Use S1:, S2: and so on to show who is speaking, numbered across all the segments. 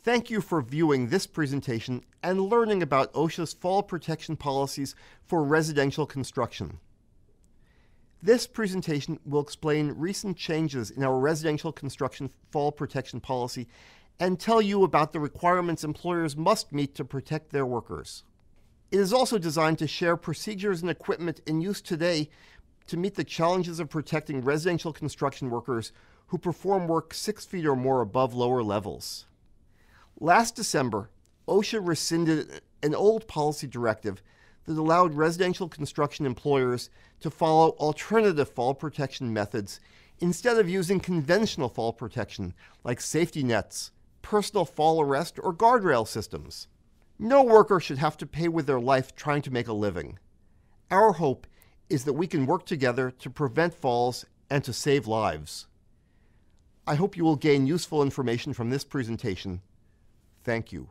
S1: Thank you for viewing this presentation and learning about OSHA's fall protection policies for residential construction. This presentation will explain recent changes in our residential construction fall protection policy and tell you about the requirements employers must meet to protect their workers. It is also designed to share procedures and equipment in use today to meet the challenges of protecting residential construction workers who perform work 6 feet or more above lower levels. Last December, OSHA rescinded an old policy directive that allowed residential construction employers to follow alternative fall protection methods instead of using conventional fall protection like safety nets, personal fall arrest, or guardrail systems. No worker should have to pay with their life trying to make a living. Our hope is that we can work together to prevent falls and to save lives. I hope you will gain useful information from this presentation. Thank you.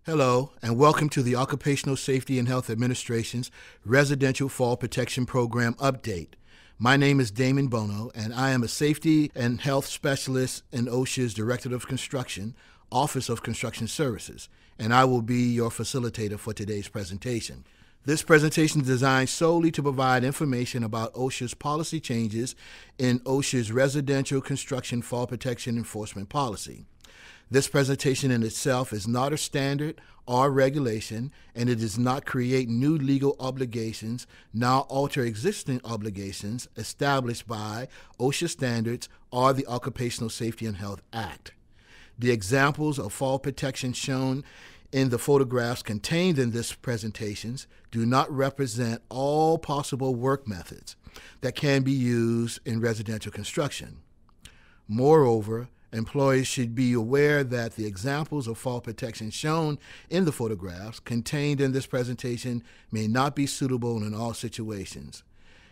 S2: Hello, and welcome to the Occupational Safety and Health Administration's Residential Fall Protection Program Update. My name is Damon Bono, and I am a Safety and Health Specialist in OSHA's Directorate of Construction, Office of Construction Services, and I will be your facilitator for today's presentation. This presentation is designed solely to provide information about OSHA's policy changes in OSHA's Residential Construction Fall Protection Enforcement Policy. This presentation in itself is not a standard or regulation, and it does not create new legal obligations, nor alter existing obligations established by OSHA standards or the Occupational Safety and Health Act. The examples of fall protection shown in the photographs contained in this presentations do not represent all possible work methods that can be used in residential construction. Moreover, employees should be aware that the examples of fall protection shown in the photographs contained in this presentation may not be suitable in all situations.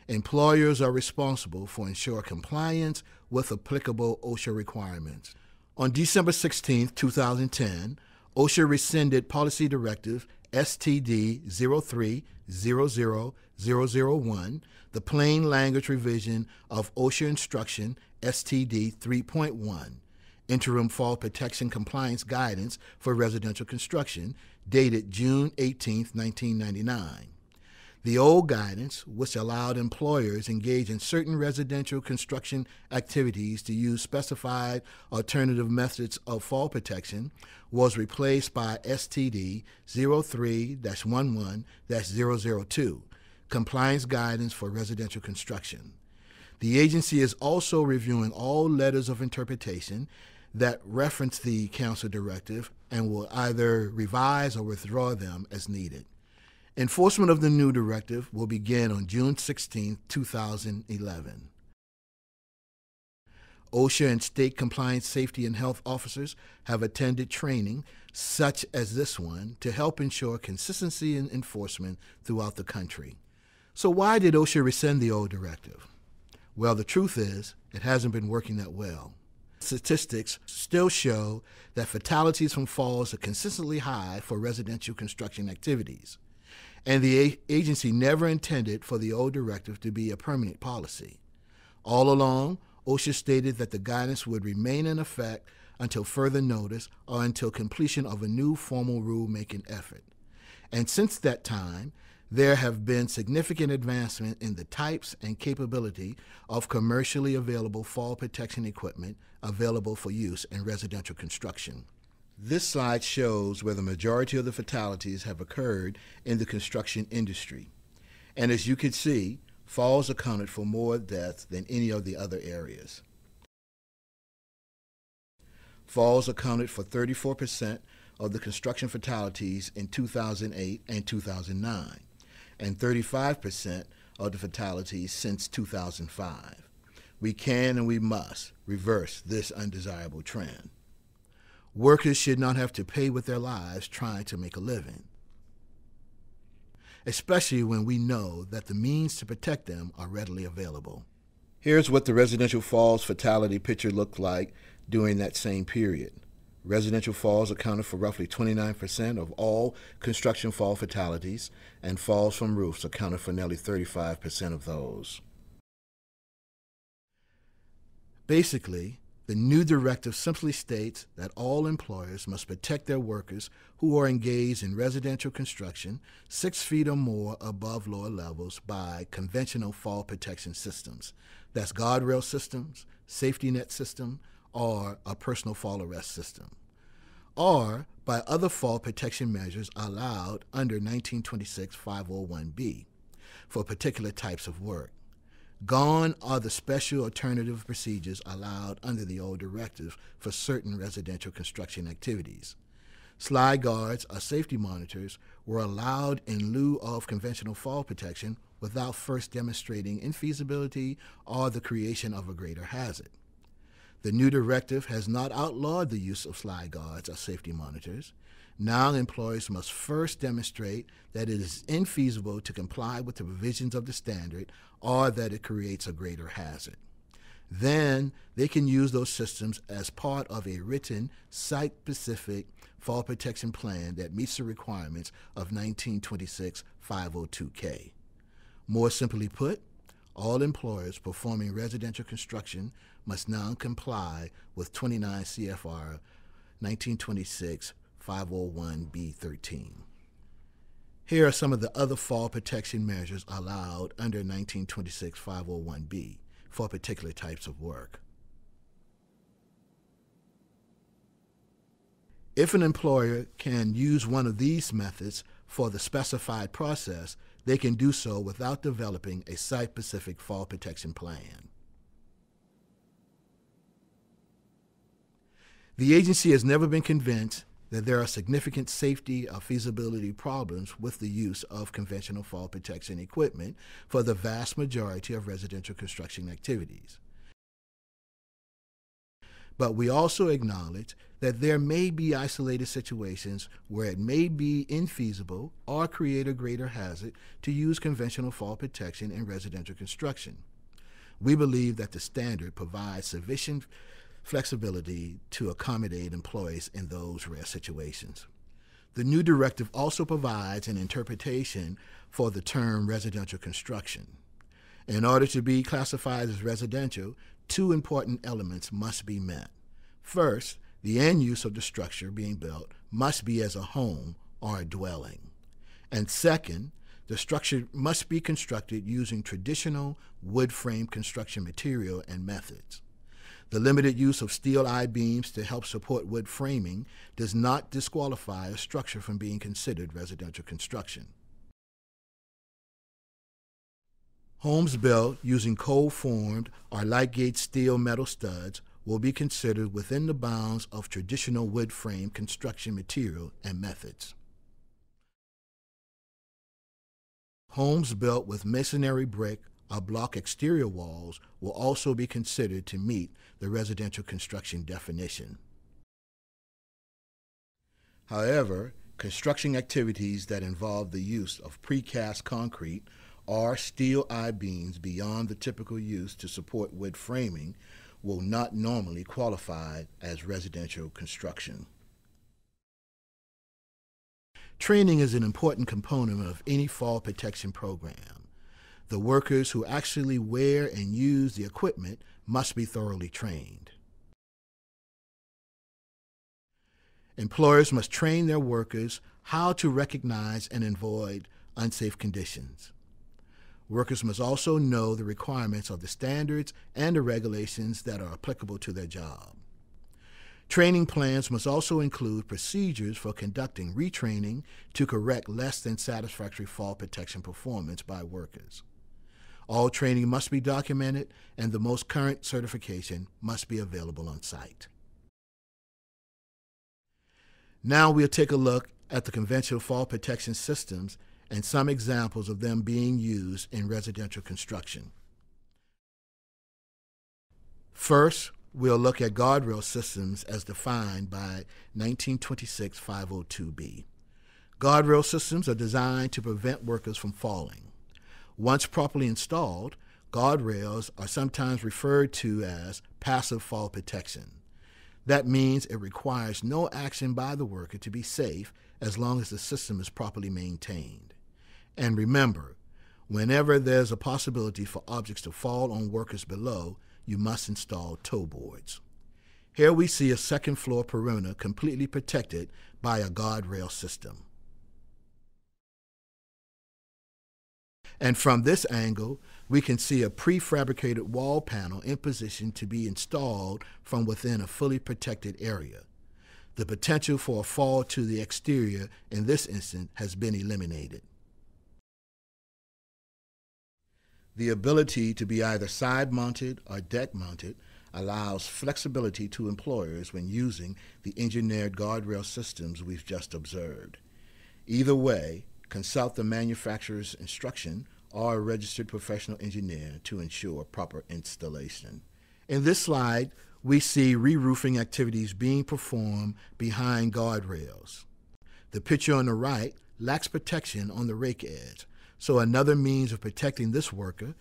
S2: Employers are responsible for ensuring compliance with applicable OSHA requirements. On December 16, 2010, OSHA rescinded Policy Directive STD 03-00001, the plain language revision of OSHA Instruction STD 3.1, Interim Fall Protection Compliance Guidance for Residential Construction, dated June 18, 1999. The old guidance, which allowed employers engaged in certain residential construction activities to use specified alternative methods of fall protection, was replaced by STD 03-11-002, Compliance Guidance for Residential Construction. The agency is also reviewing all letters of interpretation that reference the Council Directive and will either revise or withdraw them as needed. Enforcement of the new directive will begin on June 16, 2011. OSHA and state compliance safety and health officers have attended training such as this one to help ensure consistency in enforcement throughout the country. So why did OSHA rescind the old directive? Well, the truth is, it hasn't been working that well. Statistics still show that fatalities from falls are consistently high for residential construction activities, and the agency never intended for the old directive to be a permanent policy. All along, OSHA stated that the guidance would remain in effect until further notice or until completion of a new formal rulemaking effort. And since that time, there have been significant advancement in the types and capability of commercially available fall protection equipment available for use in residential construction. This slide shows where the majority of the fatalities have occurred in the construction industry. And as you can see, falls accounted for more deaths than any of the other areas. Falls accounted for 34% of the construction fatalities in 2008 and 2009, and 35% of the fatalities since 2005. We can and we must reverse this undesirable trend. Workers should not have to pay with their lives trying to make a living, especially when we know that the means to protect them are readily available. Here's what the residential falls fatality picture looked like during that same period. Residential falls accounted for roughly 29% of all construction fall fatalities, and falls from roofs accounted for nearly 35% of those. Basically, the new directive simply states that all employers must protect their workers who are engaged in residential construction 6 feet or more above lower levels by conventional fall protection systems. That's guardrail systems, safety net system, or a personal fall arrest system, or by other fall protection measures allowed under 1926 501B for particular types of work. Gone are the special alternative procedures allowed under the old directive for certain residential construction activities. Slide guards or safety monitors were allowed in lieu of conventional fall protection without first demonstrating infeasibility or the creation of a greater hazard. The new directive has not outlawed the use of slide guards or safety monitors. Now employers must first demonstrate that it is infeasible to comply with the provisions of the standard or that it creates a greater hazard. Then they can use those systems as part of a written, site-specific fall protection plan that meets the requirements of 1926 502K. More simply put, all employers performing residential construction must now comply with 29 CFR 1926 501B13. Here are some of the other fall protection measures allowed under 1926 501B for particular types of work. If an employer can use one of these methods for the specified process, they can do so without developing a site-specific fall protection plan. The agency has never been convinced that there are significant safety or feasibility problems with the use of conventional fall protection equipment for the vast majority of residential construction activities. But we also acknowledge that there may be isolated situations where it may be infeasible or create a greater hazard to use conventional fall protection in residential construction. We believe that the standard provides sufficient flexibility to accommodate employees in those rare situations. The new directive also provides an interpretation for the term residential construction. In order to be classified as residential, 2 important elements must be met. First, the end use of the structure being built must be as a home or a dwelling. And second, the structure must be constructed using traditional wood frame construction material and methods. The limited use of steel I-beams to help support wood framing does not disqualify a structure from being considered residential construction. Homes built using cold-formed or light-gauge steel metal studs will be considered within the bounds of traditional wood frame construction material and methods. Homes built with masonry brick or block exterior walls will also be considered to meet the residential construction definition. However, construction activities that involve the use of precast concrete or steel I-beams beyond the typical use to support wood framing will not normally qualify as residential construction. Training is an important component of any fall protection program. The workers who actually wear and use the equipment must be thoroughly trained. Employers must train their workers how to recognize and avoid unsafe conditions. Workers must also know the requirements of the standards and the regulations that are applicable to their job. Training plans must also include procedures for conducting retraining to correct less than satisfactory fall protection performance by workers. All training must be documented, and the most current certification must be available on site. Now we'll take a look at the conventional fall protection systems and some examples of them being used in residential construction. First, we'll look at guardrail systems as defined by 1926 502B. Guardrail systems are designed to prevent workers from falling. Once properly installed, guardrails are sometimes referred to as passive fall protection. That means it requires no action by the worker to be safe as long as the system is properly maintained. And remember, whenever there's a possibility for objects to fall on workers below, you must install toe boards. Here we see a second floor perimeter completely protected by a guardrail system. And from this angle, we can see a prefabricated wall panel in position to be installed from within a fully protected area. The potential for a fall to the exterior in this instance has been eliminated. The ability to be either side-mounted or deck-mounted allows flexibility to employers when using the engineered guardrail systems we've just observed. Either way, consult the manufacturer's instruction or a registered professional engineer to ensure proper installation. In this slide, we see re-roofing activities being performed behind guardrails. The picture on the right lacks protection on the rake edge, so another means of protecting this worker,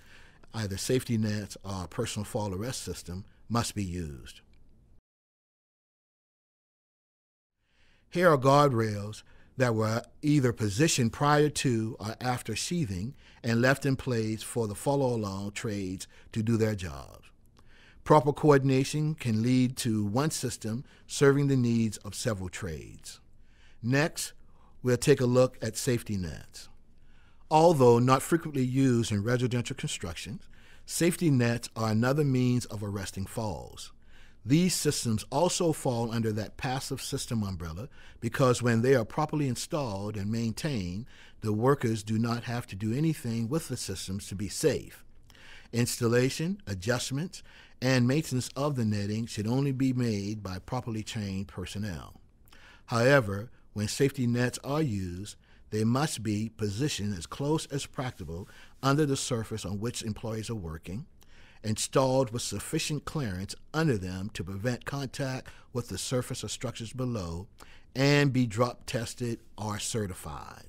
S2: either safety nets or a personal fall arrest system, must be used. Here are guardrails that were either positioned prior to or after sheathing and left in place for the follow-along trades to do their jobs. Proper coordination can lead to one system serving the needs of several trades. Next, we'll take a look at safety nets. Although not frequently used in residential construction, safety nets are another means of arresting falls. These systems also fall under that passive system umbrella because when they are properly installed and maintained, the workers do not have to do anything with the systems to be safe. Installation, adjustments, and maintenance of the netting should only be made by properly trained personnel. However, when safety nets are used, they must be positioned as close as practicable under the surface on which employees are working, installed with sufficient clearance under them to prevent contact with the surface or structures below, and be drop tested or certified.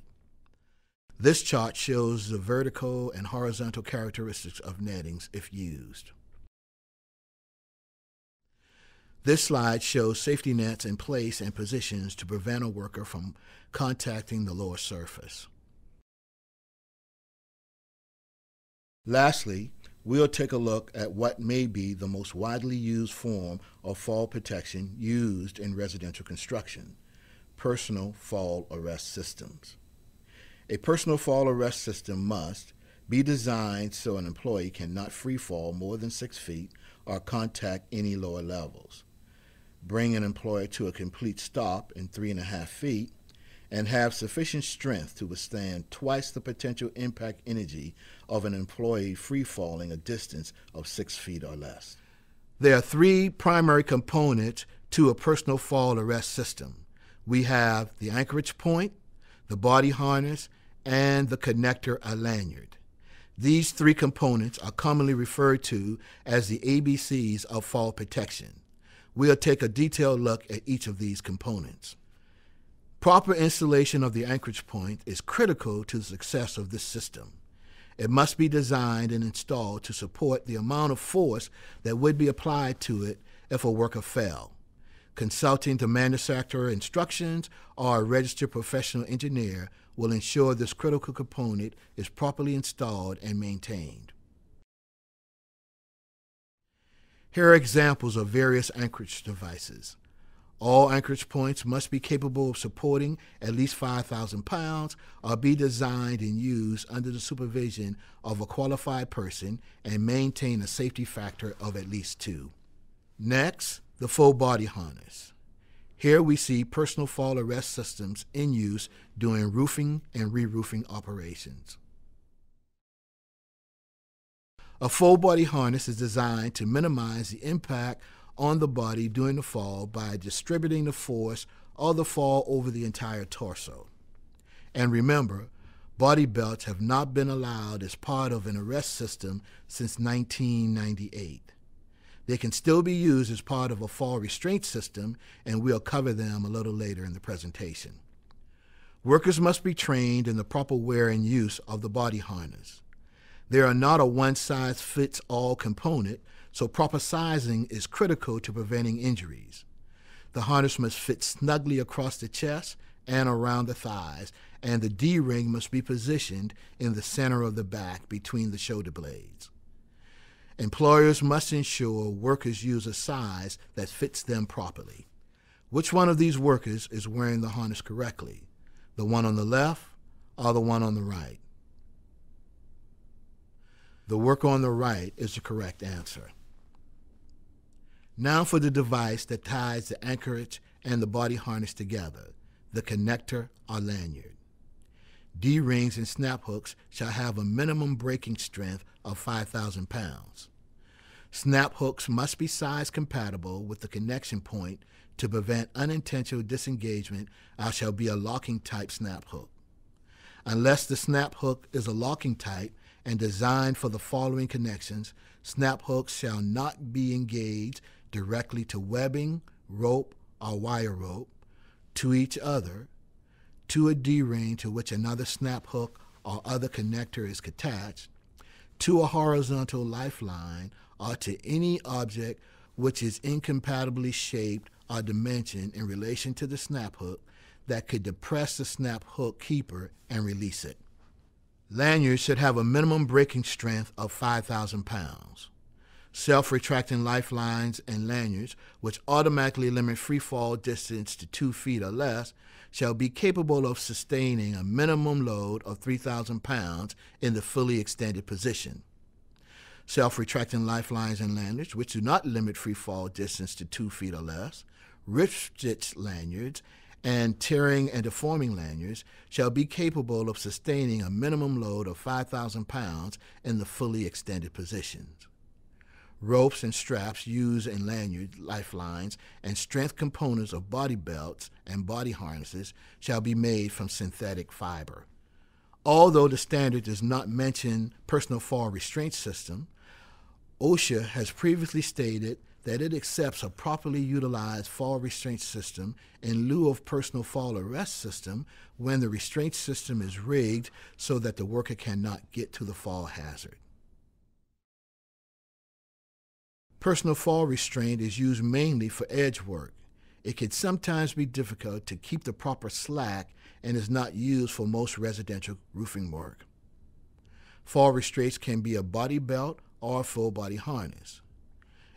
S2: This chart shows the vertical and horizontal characteristics of nettings if used. This slide shows safety nets in place and positions to prevent a worker from contacting the lower surface. Lastly, we'll take a look at what may be the most widely used form of fall protection used in residential construction: personal fall arrest systems. A personal fall arrest system must be designed so an employee cannot free fall more than 6 feet or contact any lower levels, bring an employee to a complete stop in 3.5 feet, and have sufficient strength to withstand twice the potential impact energy of an employee free falling a distance of 6 feet or less. There are 3 primary components to a personal fall arrest system. We have the anchorage point, the body harness, and the connector or lanyard. These 3 components are commonly referred to as the ABCs of fall protection. We'll take a detailed look at each of these components. Proper installation of the anchorage point is critical to the success of this system. It must be designed and installed to support the amount of force that would be applied to it if a worker fell. Consulting the manufacturer instructions or a registered professional engineer will ensure this critical component is properly installed and maintained. Here are examples of various anchorage devices. All anchorage points must be capable of supporting at least 5,000 pounds or be designed and used under the supervision of a qualified person and maintain a safety factor of at least 2. Next, the full body harness. Here we see personal fall arrest systems in use during roofing and re-roofing operations. A full body harness is designed to minimize the impact on the body during the fall by distributing the force of the fall over the entire torso. And remember, body belts have not been allowed as part of an arrest system since 1998. They can still be used as part of a fall restraint system, and we'll cover them a little later in the presentation. Workers must be trained in the proper wear and use of the body harness. They are not a one-size-fits-all component, so proper sizing is critical to preventing injuries. The harness must fit snugly across the chest and around the thighs, and the D-ring must be positioned in the center of the back between the shoulder blades. Employers must ensure workers use a size that fits them properly. Which one of these workers is wearing the harness correctly? The one on the left or the one on the right? The worker on the right is the correct answer. Now for the device that ties the anchorage and the body harness together, the connector or lanyard. D-rings and snap hooks shall have a minimum breaking strength of 5,000 pounds. Snap hooks must be size compatible with the connection point to prevent unintentional disengagement or shall be a locking type snap hook. Unless the snap hook is a locking type and designed for the following connections, snap hooks shall not be engaged directly to webbing, rope, or wire rope, to each other, to a D-ring to which another snap hook or other connector is attached, to a horizontal lifeline, or to any object which is incompatibly shaped or dimensioned in relation to the snap hook that could depress the snap hook keeper and release it. Lanyards should have a minimum breaking strength of 5,000 pounds. Self-retracting lifelines and lanyards, which automatically limit free fall distance to 2 feet or less, shall be capable of sustaining a minimum load of 3,000 pounds in the fully extended position. Self-retracting lifelines and lanyards, which do not limit free fall distance to 2 feet or less, rip-stitch lanyards, and tearing and deforming lanyards shall be capable of sustaining a minimum load of 5,000 pounds in the fully extended positions. Ropes and straps used in lanyard lifelines and strength components of body belts and body harnesses shall be made from synthetic fiber. Although the standard does not mention personal fall restraint system, OSHA has previously stated that it accepts a properly utilized fall restraint system in lieu of personal fall arrest system when the restraint system is rigged so that the worker cannot get to the fall hazard. Personal fall restraint is used mainly for edge work. It can sometimes be difficult to keep the proper slack and is not used for most residential roofing work. Fall restraints can be a body belt or a full body harness.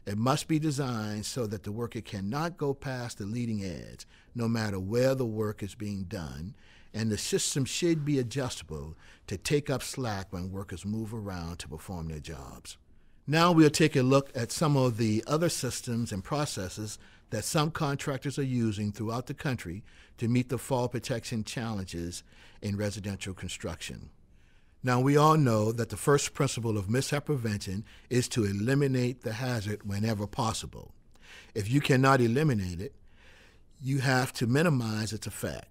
S2: It must be designed so that the worker cannot go past the leading edge, no matter where the work is being done, and the system should be adjustable to take up slack when workers move around to perform their jobs. Now we'll take a look at some of the other systems and processes that some contractors are using throughout the country to meet the fall protection challenges in residential construction. Now, we all know that the first principle of mishap prevention is to eliminate the hazard whenever possible. If you cannot eliminate it, you have to minimize its effect.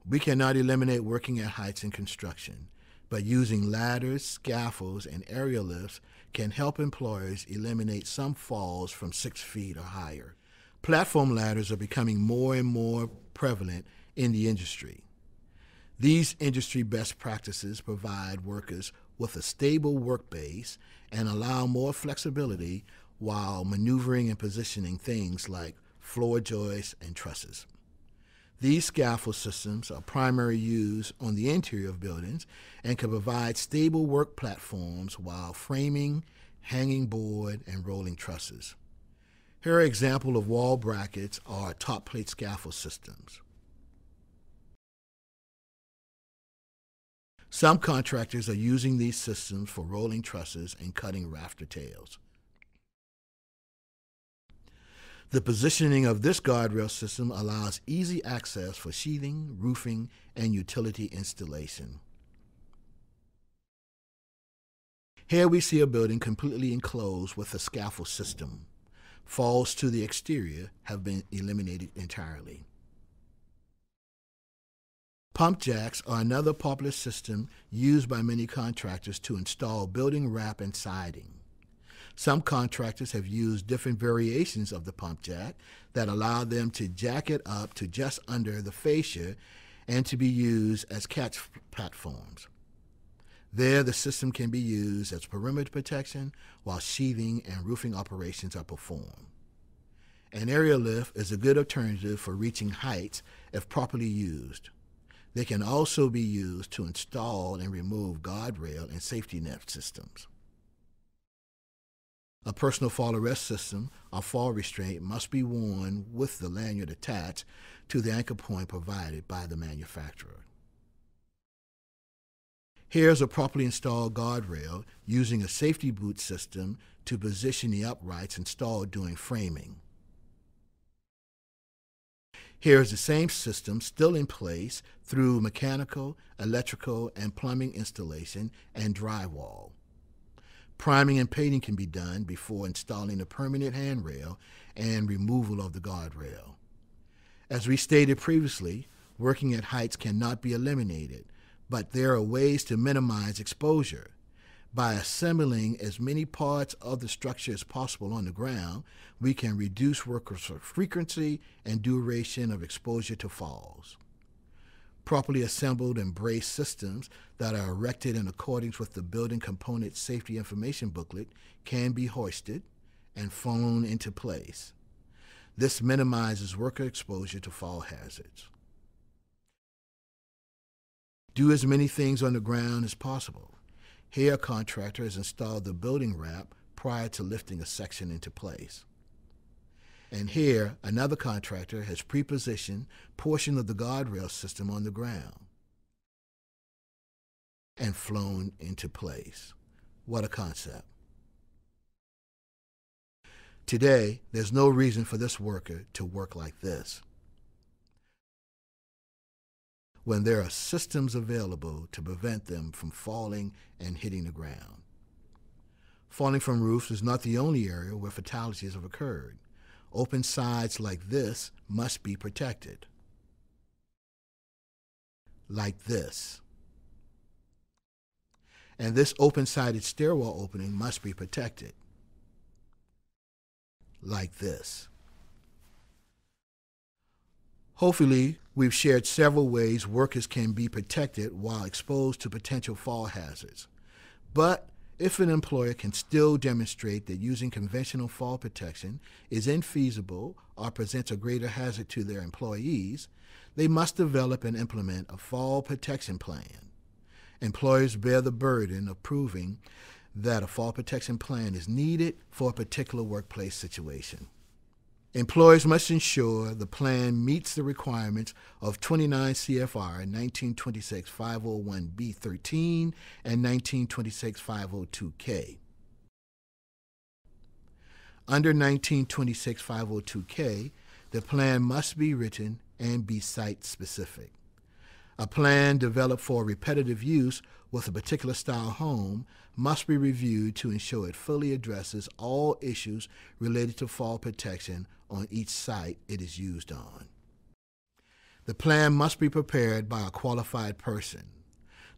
S2: We cannot eliminate working at heights in construction, but using ladders, scaffolds, and aerial lifts can help employers eliminate some falls from 6 feet or higher. Platform ladders are becoming more and more prevalent in the industry. These industry best practices provide workers with a stable work base and allow more flexibility while maneuvering and positioning things like floor joists and trusses. These scaffold systems are primarily used on the interior of buildings and can provide stable work platforms while framing, hanging board, and rolling trusses. Here are examples of wall brackets or top plate scaffold systems. Some contractors are using these systems for rolling trusses and cutting rafter tails. The positioning of this guardrail system allows easy access for sheathing, roofing, and utility installation. Here we see a building completely enclosed with a scaffold system. Falls to the exterior have been eliminated entirely. Pump jacks are another popular system used by many contractors to install building wrap and siding. Some contractors have used different variations of the pump jack that allow them to jack it up to just under the fascia and to be used as catch platforms. There, the system can be used as perimeter protection while sheathing and roofing operations are performed. An aerial lift is a good alternative for reaching heights if properly used. They can also be used to install and remove guardrail and safety net systems. A personal fall arrest system or fall restraint must be worn with the lanyard attached to the anchor point provided by the manufacturer. Here is a properly installed guardrail using a safety boot system to position the uprights installed during framing. Here is the same system still in place through mechanical, electrical, and plumbing installation and drywall. Priming and painting can be done before installing a permanent handrail and removal of the guardrail. As we stated previously, working at heights cannot be eliminated, but there are ways to minimize exposure. By assembling as many parts of the structure as possible on the ground, we can reduce workers' frequency and duration of exposure to falls. Properly assembled and braced systems that are erected in accordance with the Building Component Safety Information Booklet can be hoisted and flown into place. This minimizes worker exposure to fall hazards. Do as many things on the ground as possible. Here, a contractor has installed the building wrap prior to lifting a section into place. And here, another contractor has pre-positioned portion of the guardrail system on the ground and flown into place. What a concept. Today, there's no reason for this worker to work like this, when there are systems available to prevent them from falling and hitting the ground. Falling from roofs is not the only area where fatalities have occurred. Open sides like this must be protected. Like this. And this open-sided stairwell opening must be protected. Like this. Hopefully, we've shared several ways workers can be protected while exposed to potential fall hazards. But if an employer can still demonstrate that using conventional fall protection is infeasible or presents a greater hazard to their employees, they must develop and implement a fall protection plan. Employers bear the burden of proving that a fall protection plan is needed for a particular workplace situation. Employers must ensure the plan meets the requirements of 29 CFR 1926-501B13 and 1926-502K. Under 1926-502K, the plan must be written and be site-specific. A plan developed for repetitive use with a particular style home must be reviewed to ensure it fully addresses all issues related to fall protection on each site it is used on. The plan must be prepared by a qualified person.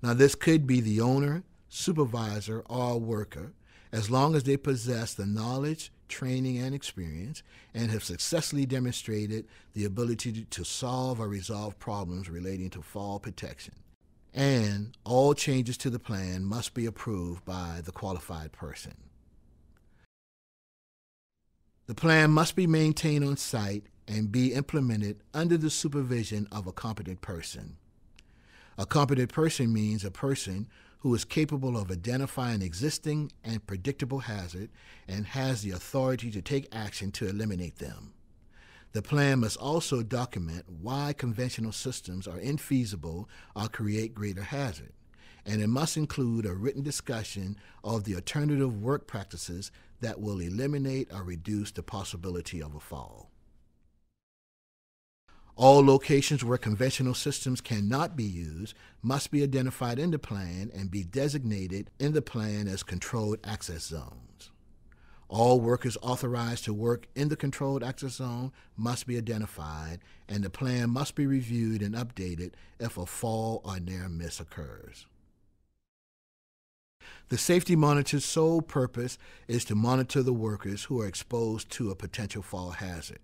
S2: Now, this could be the owner, supervisor, or worker, as long as they possess the knowledge, training, and experience, and have successfully demonstrated the ability to solve or resolve problems relating to fall protection. And all changes to the plan must be approved by the qualified person. The plan must be maintained on site and be implemented under the supervision of a competent person. A competent person means a person who is capable of identifying existing and predictable hazard and has the authority to take action to eliminate them. The plan must also document why conventional systems are infeasible or create greater hazard, and it must include a written discussion of the alternative work practices that will eliminate or reduce the possibility of a fall. All locations where conventional systems cannot be used must be identified in the plan and be designated in the plan as controlled access zones. All workers authorized to work in the controlled access zone must be identified, and the plan must be reviewed and updated if a fall or near miss occurs. The safety monitor's sole purpose is to monitor the workers who are exposed to a potential fall hazard.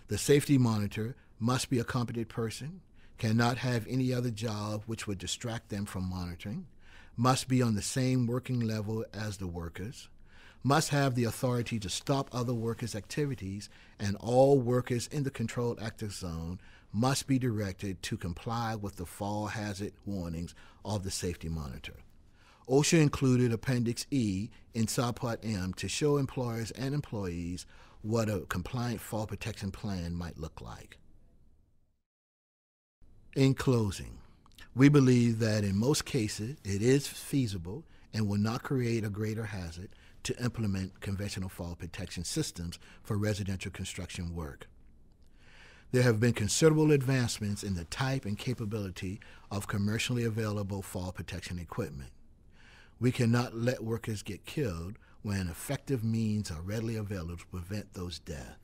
S2: The safety monitor must be a competent person, cannot have any other job which would distract them from monitoring, must be on the same working level as the workers, must have the authority to stop other workers' activities, and all workers in the controlled active zone must be directed to comply with the fall hazard warnings of the safety monitor. OSHA included Appendix E in Subpart M to show employers and employees what a compliant fall protection plan might look like. In closing, we believe that in most cases it is feasible and will not create a greater hazard to implement conventional fall protection systems for residential construction work. There have been considerable advancements in the type and capability of commercially available fall protection equipment. We cannot let workers get killed when effective means are readily available to prevent those deaths.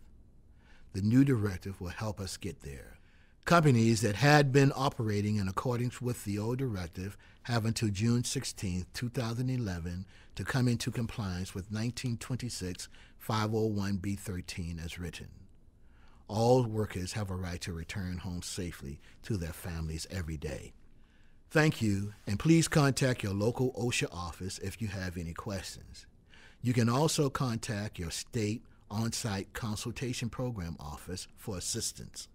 S2: The new directive will help us get there. Companies that had been operating in accordance with the old directive have until June 16, 2011 to come into compliance with 1926 501b13 as written. All workers have a right to return home safely to their families every day. Thank you, and please contact your local OSHA office if you have any questions. You can also contact your state on-site consultation program office for assistance.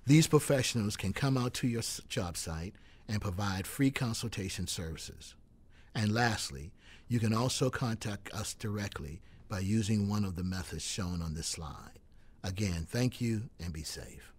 S2: These professionals can come out to your job site and provide free consultation services. And lastly, you can also contact us directly by using one of the methods shown on this slide. Again, thank you and be safe.